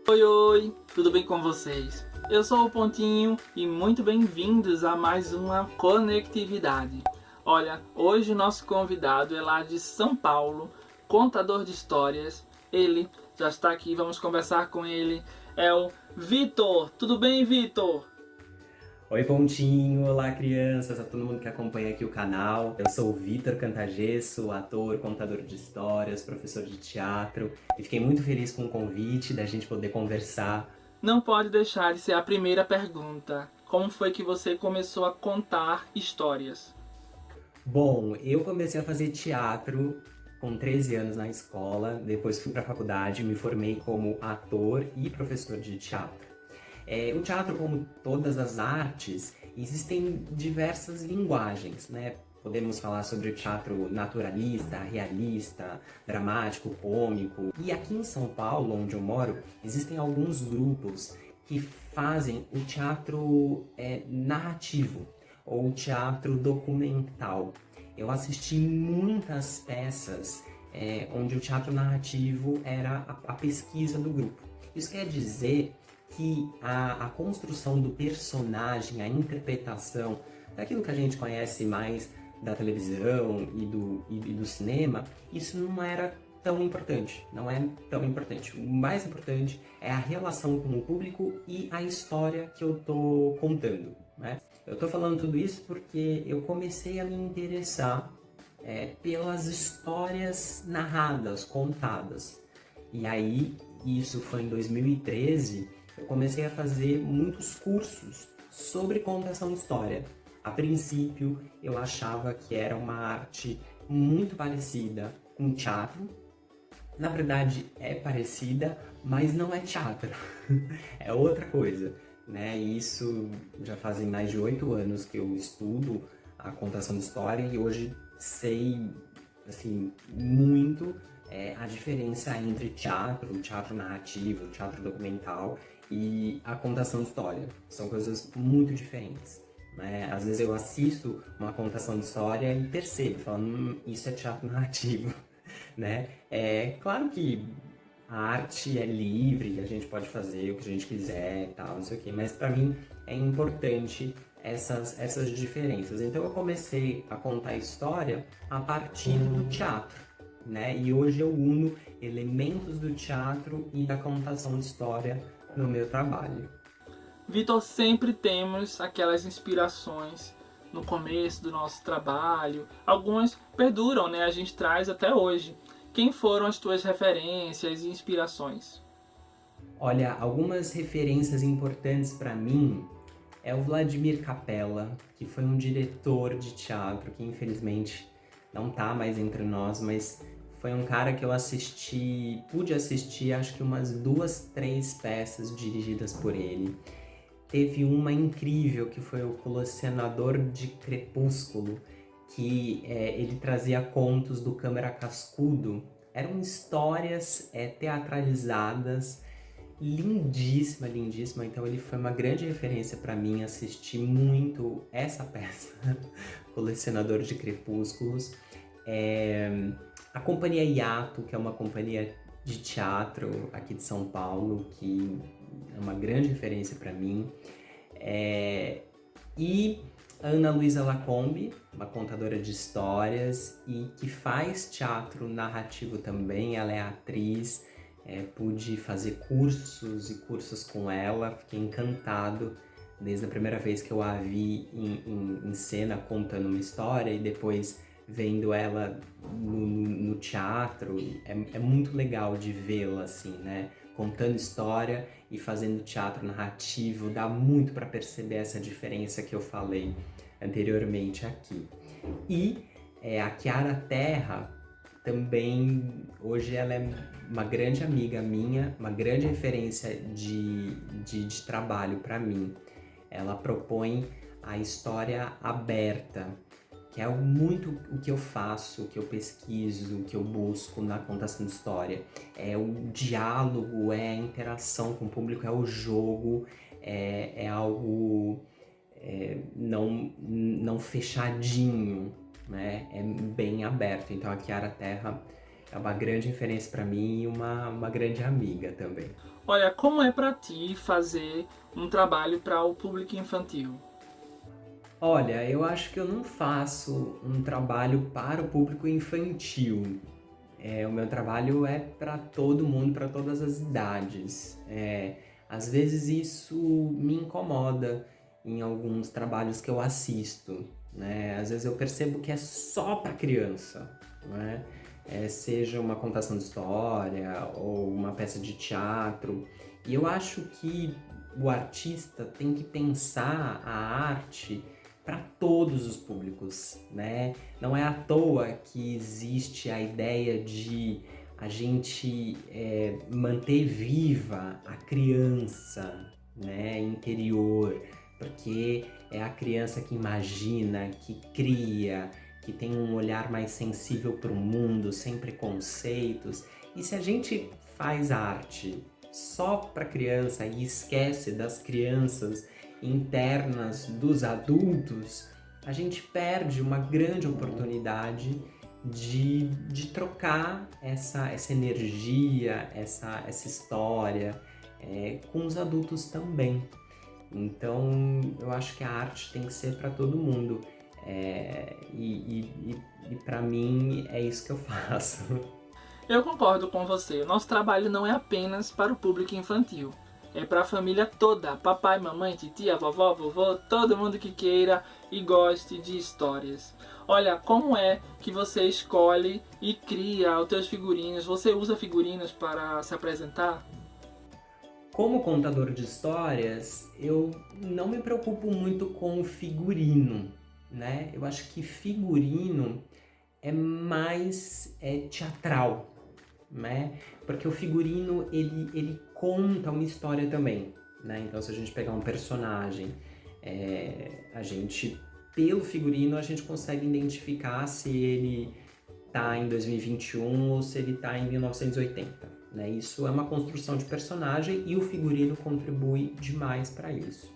Oi, oi, tudo bem com vocês? Eu sou o Pontinho e muito bem-vindos a mais uma Conectividade. Olha, hoje o nosso convidado é lá de São Paulo, contador de histórias. Ele já está aqui, vamos conversar com ele. É o Vitor. Tudo bem, Vitor? Oi, Pontinho! Olá, crianças! A todo mundo que acompanha aqui o canal. Eu sou o Vitor Cantagesso, ator, contador de histórias, professor de teatro. E fiquei muito feliz com o convite da gente poder conversar. Não pode deixar de ser a primeira pergunta. Como foi que você começou a contar histórias? Bom, eu comecei a fazer teatro com 13 anos na escola, depois fui para a faculdade, me formei como ator e professor de teatro. O teatro, como todas as artes, existem diversas linguagens, né? Podemos falar sobre o teatro naturalista, realista, dramático, cômico. E aqui em São Paulo, onde eu moro, existem alguns grupos que fazem o teatro narrativo ou teatro documental. Eu assisti muitas peças onde o teatro narrativo era a pesquisa do grupo. Isso quer dizer que a construção do personagem, a interpretação daquilo que a gente conhece mais da televisão e do cinema, isso não era tão importante, não é tão importante. O mais importante é a relação com o público e a história que eu tô contando, né? Eu tô falando tudo isso porque eu comecei a me interessar pelas histórias narradas, contadas. E aí, isso foi em 2013, eu comecei a fazer muitos cursos sobre contação de história. A princípio, eu achava que era uma arte muito parecida com teatro. Na verdade, é parecida, mas não é teatro. É outra coisa, né? E isso já fazem mais de 8 anos que eu estudo a contação de história e hoje sei, assim, muito a diferença entre teatro, teatro narrativo, teatro documental e a contação de história. São coisas muito diferentes, né? Às vezes eu assisto uma contação de história e percebo, falando, isso é teatro narrativo, né? É claro que a arte é livre, a gente pode fazer o que a gente quiser e tal, não sei o quê, mas para mim é importante essas diferenças. Então eu comecei a contar história a partir do teatro, né? E hoje eu uno elementos do teatro e da contação de história no meu trabalho. Vitor, sempre temos aquelas inspirações no começo do nosso trabalho. Algumas perduram, né? A gente traz até hoje. Quem foram as tuas referências e inspirações? Olha, algumas referências importantes para mim é o Vladimir Capella, que foi um diretor de teatro que infelizmente não tá mais entre nós, mas foi um cara que eu pude assistir acho que umas 2, 3 peças dirigidas por ele. Teve uma incrível que foi o Colecionador de Crepúsculo, que ele trazia contos do Câmara Cascudo. Eram histórias teatralizadas, lindíssima, lindíssima. Então ele foi uma grande referência para mim, assisti muito essa peça, Colecionador de Crepúsculos. A Companhia Hiato, que é uma companhia de teatro aqui de São Paulo, que é uma grande referência para mim. E a Ana Luísa Lacombe, uma contadora de histórias e que faz teatro narrativo também, ela é atriz. Pude fazer cursos e cursos com ela, fiquei encantado desde a primeira vez que eu a vi em cena contando uma história e depois vendo ela no teatro. É muito legal de vê-la assim, né? Contando história e fazendo teatro narrativo, dá muito para perceber essa diferença que eu falei anteriormente aqui. E a Chiara Terra também, hoje ela é uma grande amiga minha, uma grande referência de trabalho para mim. Ela propõe a história aberta, que é muito o que eu faço, o que eu pesquiso, o que eu busco na contação de história. É o diálogo, é a interação com o público, é o jogo, é algo não fechadinho, né? É bem aberto. Então a Chiara Terra é uma grande referência para mim e uma grande amiga também. Olha, como é para ti fazer um trabalho para o público infantil? Olha, eu acho que eu não faço um trabalho para o público infantil. O meu trabalho é para todo mundo, para todas as idades. Às vezes isso me incomoda em alguns trabalhos que eu assisto, né? Às vezes eu percebo que é só para criança, né? Seja uma contação de história ou uma peça de teatro. E eu acho que o artista tem que pensar a arte para todos os públicos, né? Não é à toa que existe a ideia de a gente manter viva a criança, né, interior, porque é a criança que imagina, que cria, que tem um olhar mais sensível para o mundo, sem preconceitos. E se a gente faz arte só para criança e esquece das crianças internas dos adultos, a gente perde uma grande oportunidade de trocar essa energia, essa história com os adultos também. Então, eu acho que a arte tem que ser para todo mundo. E para mim é isso que eu faço. Eu concordo com você. Nosso trabalho não é apenas para o público infantil. É para a família toda, papai, mamãe, titia, vovó, vovô, todo mundo que queira e goste de histórias. Olha, como é que você escolhe e cria os teus figurinos? Você usa figurinos para se apresentar? Como contador de histórias, eu não me preocupo muito com o figurino, né? Eu acho que figurino é mais teatral, né? Porque o figurino, ele conta uma história também, né? Então, se a gente pegar um personagem, pelo figurino, a gente consegue identificar se ele tá em 2021 ou se ele tá em 1980, né? Isso é uma construção de personagem e o figurino contribui demais para isso.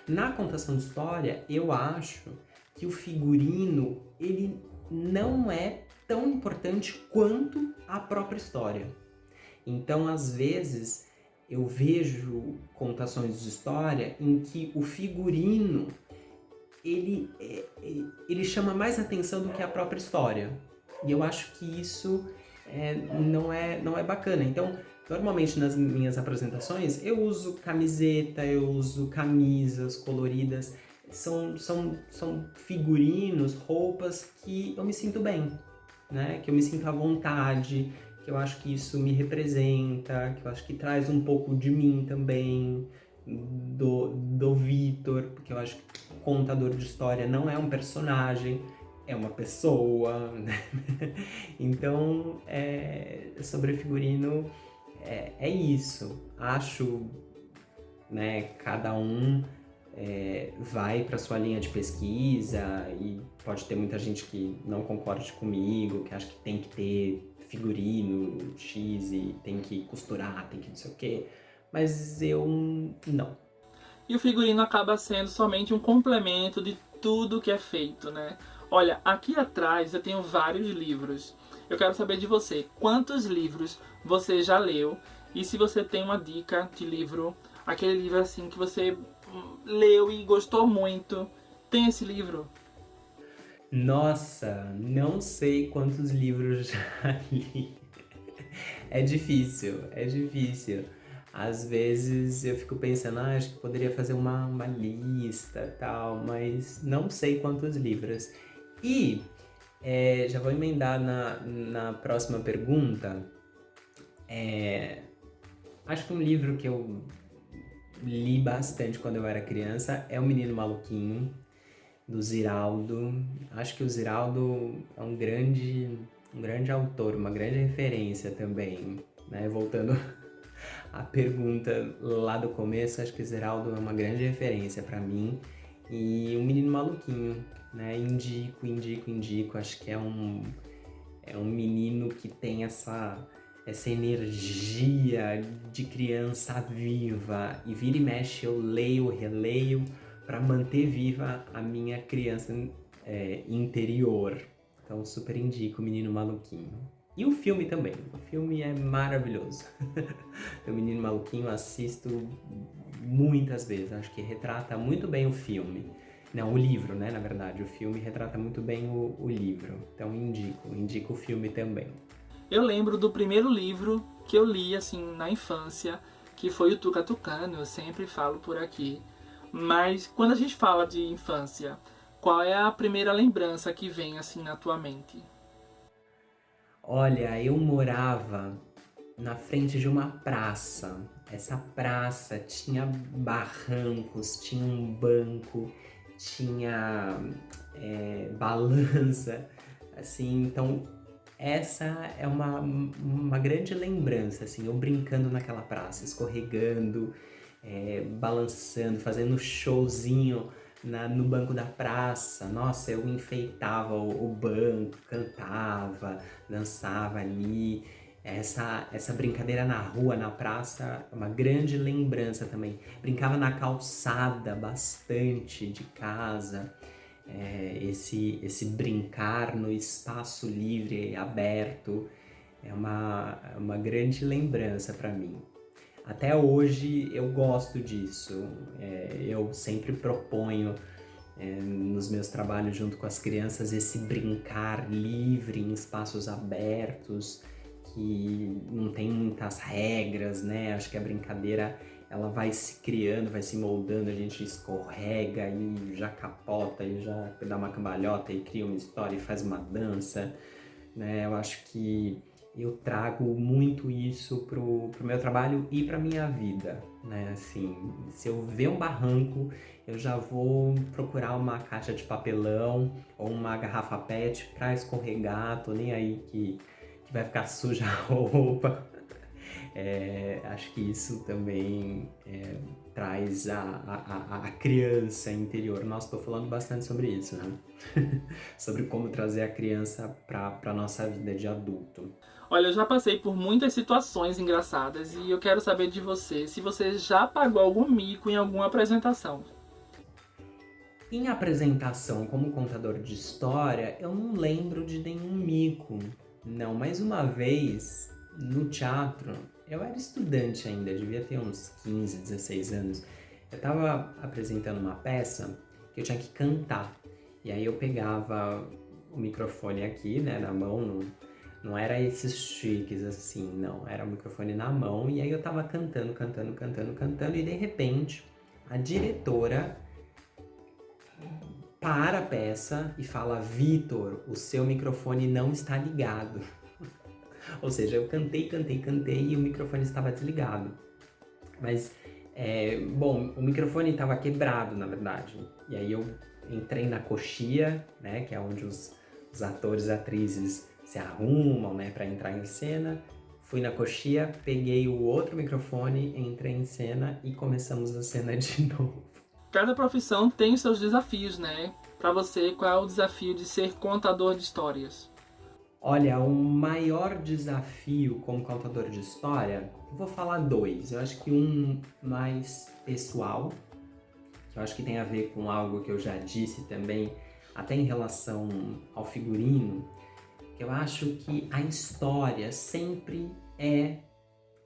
Na contação de história, eu acho que o figurino, ele não é tão importante quanto a própria história. Então, às vezes, eu vejo contações de história em que o figurino ele chama mais atenção do que a própria história. E eu acho que isso não é bacana. Então, normalmente nas minhas apresentações, eu uso camiseta, eu uso camisas coloridas. São figurinos, roupas que eu me sinto bem, né? Que eu me sinto à vontade, que eu acho que isso me representa, que eu acho que traz um pouco de mim também, do Vitor, porque eu acho que contador de história não é um personagem, é uma pessoa, né? Então, sobre figurino, é isso. Acho, né, cada um vai para sua linha de pesquisa e pode ter muita gente que não concorde comigo, que acha que tem que ter figurino X e tem que costurar, tem que não sei o quê, mas eu não. E o figurino acaba sendo somente um complemento de tudo que é feito, né? Olha, aqui atrás eu tenho vários livros. Eu quero saber de você, quantos livros você já leu? E se você tem uma dica de livro, aquele livro assim que você leu e gostou muito, tem esse livro? Nossa, não sei quantos livros já li. É difícil, é difícil. Às vezes eu fico pensando, acho que poderia fazer uma lista tal, mas não sei quantos livros. E já vou emendar na próxima pergunta. Acho que um livro que eu li bastante quando eu era criança é O Menino Maluquinho, do Ziraldo. Acho que o Ziraldo é um grande autor, uma grande referência também, né? Voltando à pergunta lá do começo, acho que o Ziraldo é uma grande referência para mim. E O Menino Maluquinho, né? Indico. Acho que é um menino que tem essa energia de criança viva. E vira e mexe eu leio, releio para manter viva a minha criança interior. Então super indico O Menino Maluquinho. E o filme também. O filme é maravilhoso. O Menino Maluquinho eu assisto muitas vezes. Acho que retrata muito bem o filme. Não, o livro, né? Na verdade, o filme retrata muito bem o livro. Então indico o filme também. Eu lembro do primeiro livro que eu li assim na infância, que foi o Tuca Tucano, eu sempre falo por aqui. Mas quando a gente fala de infância, qual é a primeira lembrança que vem assim na tua mente? Olha, eu morava na frente de uma praça. Essa praça tinha barrancos, tinha um banco, tinha balança, assim, então essa é uma grande lembrança, assim, eu brincando naquela praça, escorregando, balançando, fazendo showzinho no banco da praça. Nossa, eu enfeitava o banco, cantava, dançava ali. Essa brincadeira na rua, na praça, é uma grande lembrança também. Brincava na calçada bastante de casa. Esse brincar no espaço livre, aberto, é uma grande lembrança para mim. Até hoje eu gosto disso. Eu sempre proponho nos meus trabalhos junto com as crianças esse brincar livre em espaços abertos, que não tem muitas regras, né? Acho que a brincadeira ela vai se criando, vai se moldando, a gente escorrega e já capota e já dá uma cambalhota e cria uma história e faz uma dança, né? Eu acho que eu trago muito isso pro meu trabalho e pra minha vida, né? Assim, se eu ver um barranco, eu já vou procurar uma caixa de papelão ou uma garrafa PET pra escorregar, tô nem aí que vai ficar suja a roupa. Acho que isso também traz a criança interior. Nossa, estou falando bastante sobre isso, né? Sobre como trazer a criança para a nossa vida de adulto. Olha, eu já passei por muitas situações engraçadas e eu quero saber de você se você já pagou algum mico em alguma apresentação. Em apresentação como contador de história, eu não lembro de nenhum mico. Não, mas uma vez no teatro, eu era estudante ainda, devia ter uns 15, 16 anos. Eu estava apresentando uma peça que eu tinha que cantar. E aí eu pegava o microfone aqui, né, na mão, não era esses chiques assim, não. Era o microfone na mão e aí eu tava cantando, cantando, cantando, cantando e de repente a diretora para a peça e fala: Vitor, o seu microfone não está ligado. Ou seja, eu cantei, cantei, cantei e o microfone estava desligado. Mas, bom, o microfone estava quebrado, na verdade. E aí eu entrei na coxia, né, que é onde os atores e atrizes se arrumam, né, para entrar em cena. Fui na coxia, peguei o outro microfone, entrei em cena e começamos a cena de novo. Cada profissão tem os seus desafios, né? Para você, qual é o desafio de ser contador de histórias? Olha, o maior desafio como contador de história, eu vou falar dois. Eu acho que um mais pessoal, que eu acho que tem a ver com algo que eu já disse também, até em relação ao figurino, que eu acho que a história sempre é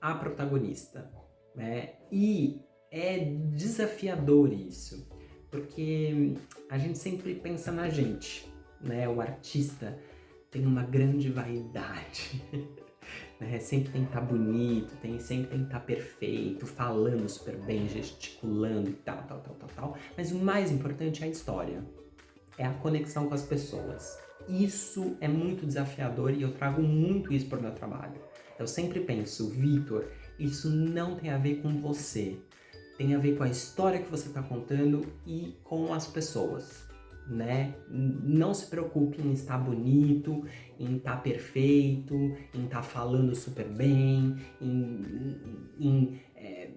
a protagonista, né? E é desafiador isso, porque a gente sempre pensa na gente, né? O artista tem uma grande vaidade, né? Sempre tem que estar bonito, sempre tem que estar perfeito, falando super bem, gesticulando e tal, tal, tal, tal, tal. Mas o mais importante é a história, é a conexão com as pessoas. Isso é muito desafiador e eu trago muito isso para o meu trabalho. Eu sempre penso, Vitor, isso não tem a ver com você, tem a ver com a história que você está contando e com as pessoas, né? Não se preocupe em estar bonito, em estar perfeito, em estar falando super bem,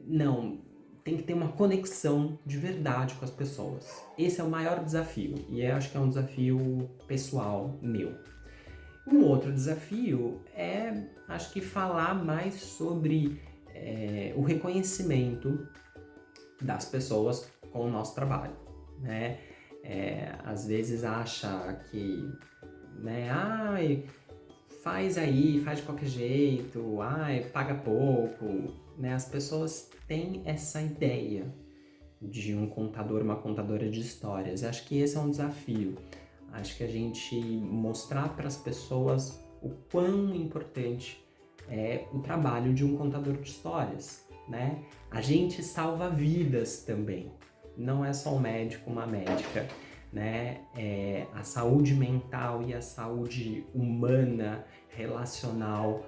não, tem que ter uma conexão de verdade com as pessoas. Esse é o maior desafio e eu acho que é um desafio pessoal meu. Um outro desafio é, acho que falar mais sobre o reconhecimento das pessoas com o nosso trabalho, né? Às vezes acha que, né, faz aí, faz de qualquer jeito, ai, paga pouco, né? As pessoas têm essa ideia de um contador, uma contadora de histórias. Acho que esse é um desafio. Acho que a gente mostrar para as pessoas o quão importante é o trabalho de um contador de histórias, né? A gente salva vidas também. Não é só um médico, uma médica, né? A saúde mental e a saúde humana, relacional,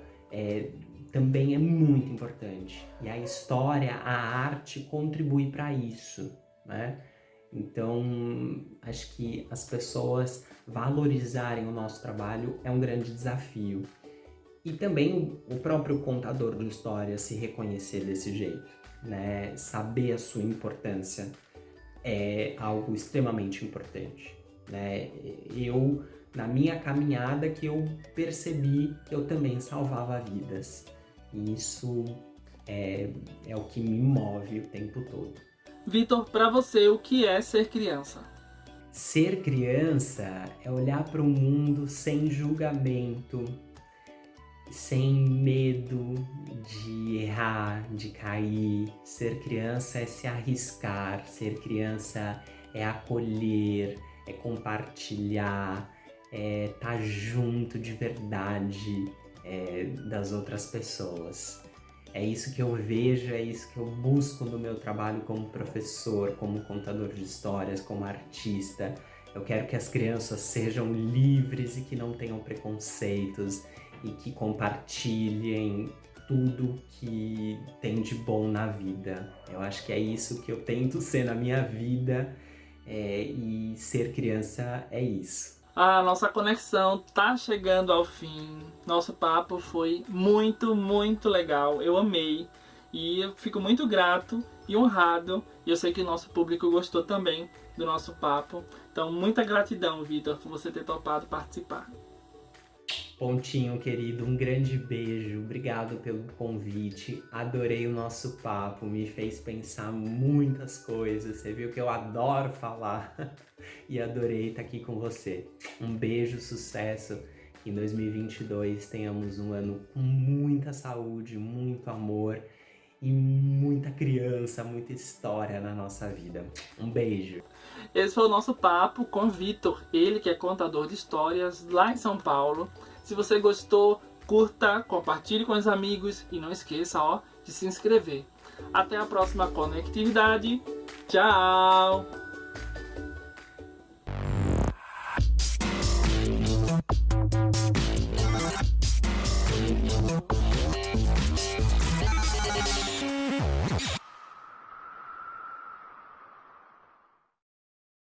também é muito importante. E a história, a arte contribui para isso, né? Então, acho que as pessoas valorizarem o nosso trabalho é um grande desafio. E também o próprio contador de história se reconhecer desse jeito, né? Saber a sua importância é algo extremamente importante, né? Na minha caminhada, que eu percebi que eu também salvava vidas. E isso é o que me move o tempo todo. Vitor, para você, o que é ser criança? Ser criança é olhar para o mundo sem julgamento, sem medo de errar, de cair. Ser criança é se arriscar, ser criança é acolher, é compartilhar, é estar junto de verdade das outras pessoas. É isso que eu vejo, é isso que eu busco no meu trabalho como professor, como contador de histórias, como artista. Eu quero que as crianças sejam livres e que não tenham preconceitos e que compartilhem tudo que tem de bom na vida. Eu acho que é isso que eu tento ser na minha vida, e ser criança é isso. A nossa conexão tá chegando ao fim. Nosso papo foi muito, muito legal. Eu amei. E eu fico muito grato e honrado. E eu sei que o nosso público gostou também do nosso papo. Então, muita gratidão, Vitor, por você ter topado participar. Pontinho, querido, um grande beijo. Obrigado pelo convite. Adorei o nosso papo. Me fez pensar muitas coisas. Você viu que eu adoro falar. E adorei estar aqui com você. Um beijo, sucesso. Que em 2022 tenhamos um ano com muita saúde, muito amor e muita criança, muita história na nossa vida. Um beijo. Esse foi o nosso papo com Vitor, ele que é contador de histórias lá em São Paulo. Se você gostou, curta, compartilhe com os amigos e não esqueça, de se inscrever. Até a próxima conectividade. Tchau!